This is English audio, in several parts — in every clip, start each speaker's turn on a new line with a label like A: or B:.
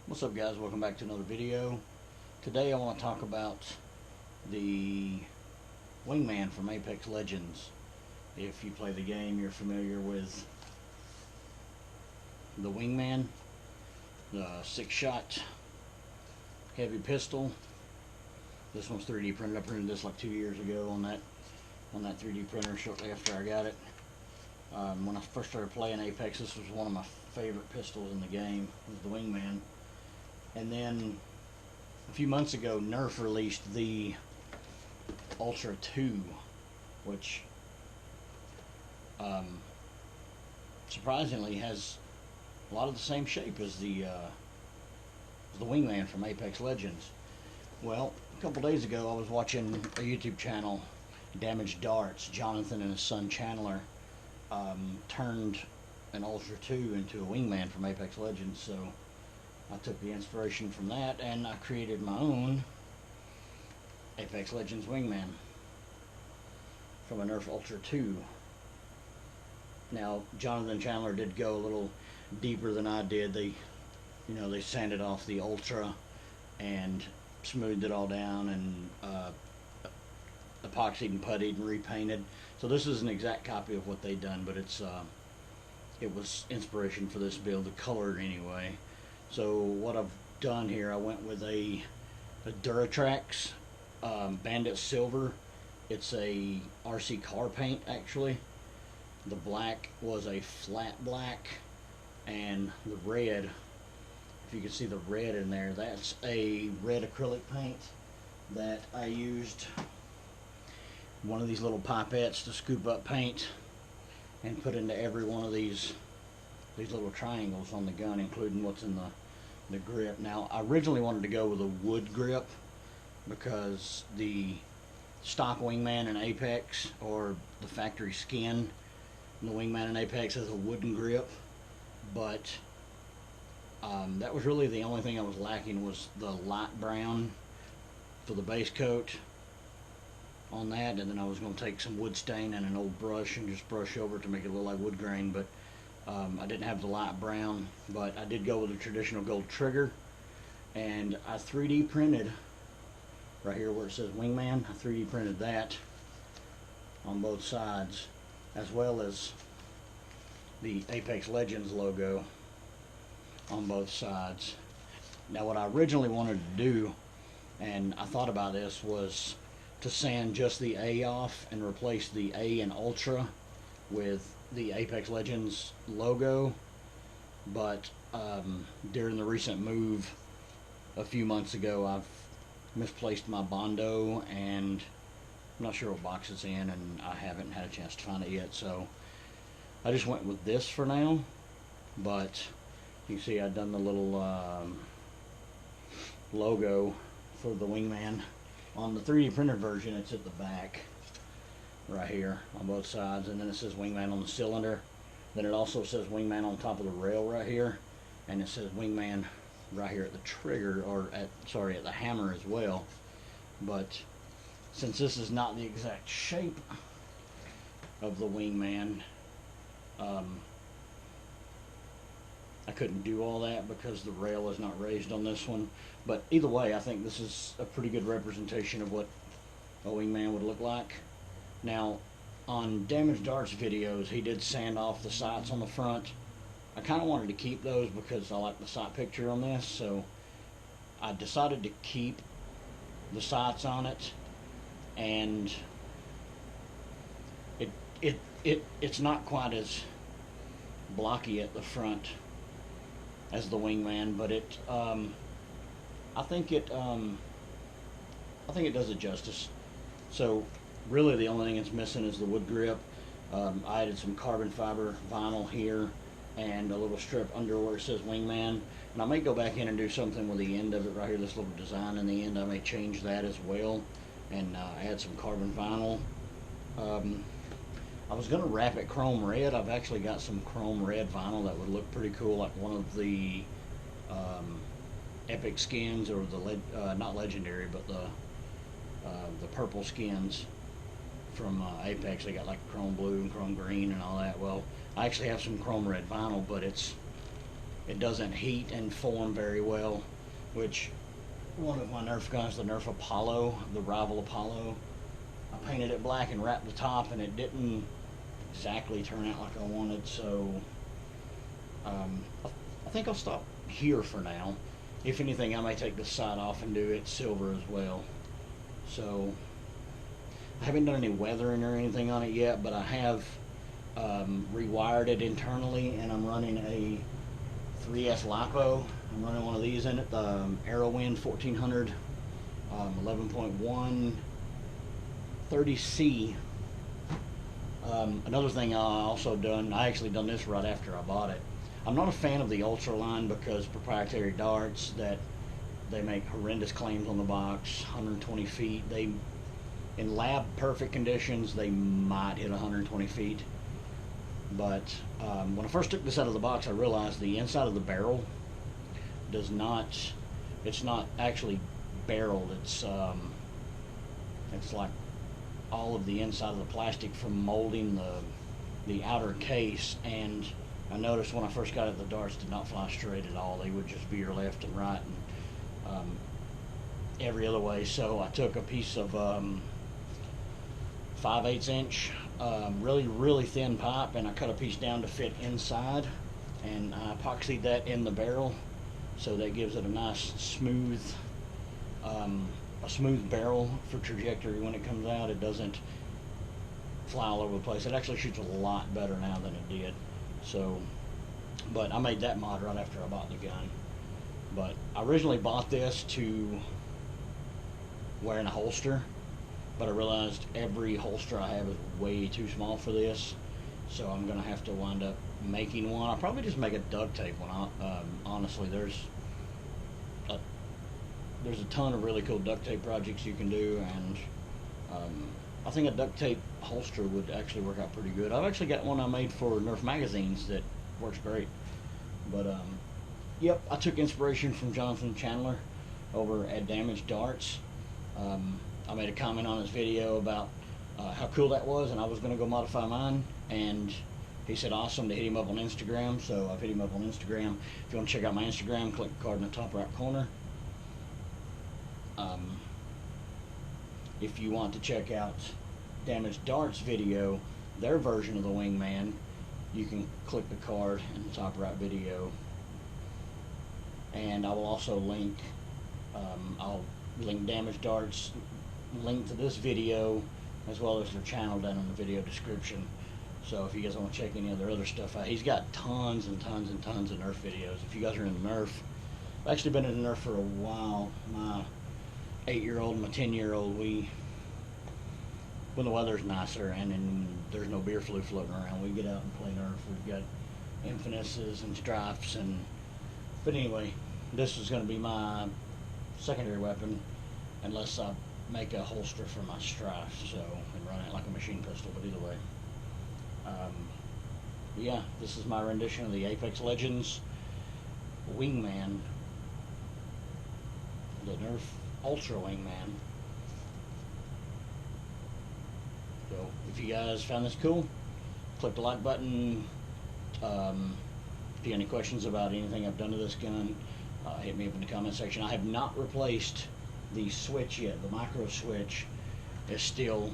A: What's up, guys? Welcome back to another video. Today I want to talk about the Wingman from Apex Legends. If you play the game, you're familiar with the Wingman, the 6-shot heavy pistol. This one's 3D printed. I printed this like 2 years ago on that 3D printer shortly after I got it. When I first started playing Apex, this was one of my favorite pistols in the game, was the Wingman. And then a few months ago, Nerf released the Ultra 2, which surprisingly has a lot of the same shape as the Wingman from Apex Legends. Well, a couple days ago, I was watching a YouTube channel, Damaged Darts. Jonathan and his son Chandler turned an Ultra 2 into a Wingman from Apex Legends, so I took the inspiration from that and I created my own Apex Legends Wingman from a Nerf Ultra 2. Now, Jonathan and Chandler did go a little deeper than I did. They sanded off the Ultra and smoothed it all down and epoxied and puttied and repainted. So this is an exact copy of what they'd done, but it was inspiration for this build, the color anyway. So what I've done here, I went with a Duratrax Bandit Silver. It's a RC car paint, actually. The black was a flat black, and the red, if you can see the red in there, that's a red acrylic paint that I used one of these little pipettes to scoop up paint and put into every one of these little triangles on the gun, including what's in the grip. Now, I originally wanted to go with a wood grip because the stock Wingman in Apex, or the factory skin, the Wingman in Apex has a wooden grip, but that was really the only thing I was lacking, was the light brown for the base coat on that. And then I was going to take some wood stain and an old brush and just brush over to make it look like wood grain, but I didn't have the light brown. But I did go with a traditional gold trigger, and I 3D printed right here where it says Wingman. I 3D printed that on both sides, as well as the Apex Legends logo on both sides. Now, what I originally wanted to do, and I thought about this, was to sand just the A off and replace the A in Ultra with the Apex Legends logo. But during the recent move a few months ago, I've misplaced my Bondo, and I'm not sure what box it's in, and I haven't had a chance to find it yet, so I just went with this for now. But you can see I've done the little logo for the Wingman. On the 3D printed version, it's at the back right here on both sides, and then it says Wingman on the cylinder. Then it also says Wingman on top of the rail right here, and it says Wingman right here at the trigger, or at the hammer as well. But since this is not the exact shape of the Wingman, I couldn't do all that because the rail is not raised on this one. But either way, I think this is a pretty good representation of what a Wingman would look like. Now, on Damaged Darts videos, he did sand off the sights on the front. I kind of wanted to keep those because I like the sight picture on this, so I decided to keep the sights on it. And it's not quite as blocky at the front as the Wingman, but I think it does it justice. So really the only thing it's missing is the wood grip. I added some carbon fiber vinyl here and a little strip under where it says Wingman, and I may go back in and do something with the end of it right here, this little design in the end. I may change that as well and add some carbon vinyl. I was going to wrap it chrome red. I've actually got some chrome red vinyl that would look pretty cool, like one of the epic skins, or the not legendary, but the purple skins from Apex. They got like chrome blue and chrome green and all that. Well, I actually have some chrome red vinyl, but it's it doesn't heat and form very well, which one of my Nerf guns, the Nerf Apollo, the rival Apollo, I painted it black and wrapped the top, and it didn't exactly turn out like I wanted, so I think I'll stop here for now. If anything, I may take this side off and do it silver as well. So I haven't done any weathering or anything on it yet, but I have rewired it internally, and I'm running a 3S LiPo. I'm running one of these in it, the Aerowind 1400 11.1 30C. Another thing I actually done this right after I bought it. I'm not a fan of the Ultra line because proprietary darts that they make horrendous claims on the box, 120 feet. In lab perfect conditions, they might hit 120 feet. But when I first took this out of the box, I realized the inside of the barrel it's not actually barreled. It's like all of the inside of the plastic from molding the outer case, and I noticed when I first got it, the darts did not fly straight at all. They would just veer left and right and every other way. So I took a piece of 5/8 inch really thin pipe, and I cut a piece down to fit inside, and I epoxied that in the barrel, so that gives it a nice smooth barrel for trajectory when it comes out. It doesn't fly all over the place. It actually shoots a lot better now than it did. So, but I made that mod right after I bought the gun. But I originally bought this to wear in a holster, but I realized every holster I have is way too small for this, so I'm gonna have to wind up making one. I'll probably just make a duct tape one. Honestly, there's a ton of really cool duct tape projects you can do, and I think a duct tape holster would actually work out pretty good. I've actually got one I made for Nerf magazines that works great. But yep, I took inspiration from Jonathan Chandler over at Damaged Darts. I made a comment on his video about how cool that was, and I was going to go modify mine, and he said awesome to hit him up on Instagram, so I've hit him up on Instagram. If you want to check out my Instagram, click the card in the top right corner. If you want to check out Damaged Darts video, their version of the Wingman, you can click the card in the top right video. And I will also link, I'll link Damaged Darts, link to this video, as well as their channel down in the video description. So if you guys want to check any of their other stuff out, he's got tons and tons and tons of Nerf videos. If you guys are into Nerf, I've actually been into Nerf for a while. My 8-year-old and my 10-year-old, when the weather's nicer and then there's no beer flu floating around, we get out and play Nerf. We've got Infinishes and Stripes, but anyway, this is going to be my secondary weapon unless I make a holster for my Stripes, and run it like a machine pistol. But either way, yeah, this is my rendition of the Apex Legends Wingman, the Nerf Ultra Wingman. So if you guys found this cool, click the like button. If you have any questions about anything I've done to this gun, hit me up in the comment section. I have not replaced the switch yet. The micro switch is still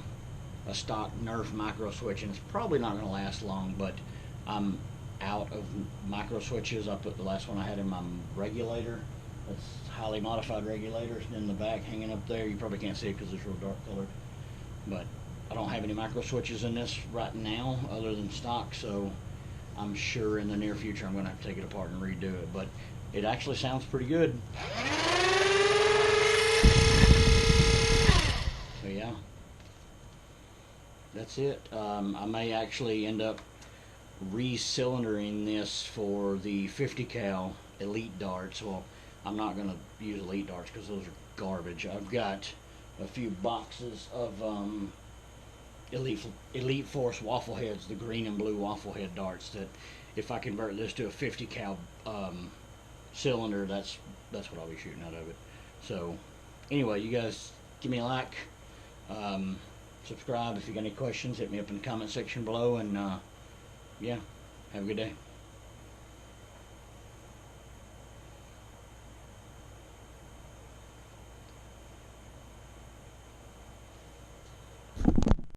A: a stock Nerf micro switch, and it's probably not going to last long, but I'm out of micro switches. I put the last one I had in my regulator. It's highly modified regulators in the back hanging up there. You probably can't see it because it's real dark colored, but I don't have any micro switches in this right now other than stock, so I'm sure in the near future I'm going to have to take it apart and redo it, but it actually sounds pretty good. So yeah, that's it. I may actually end up re-cylindering this for the 50 cal elite darts. Well, I'm not going to use elite darts because those are garbage. I've got a few boxes of Elite Force waffle heads, the green and blue waffle head darts, that if I convert this to a 50 cal cylinder, that's what I'll be shooting out of it. So anyway, you guys give me a like, subscribe. If you got any questions, hit me up in the comment section below, and yeah, have a good day.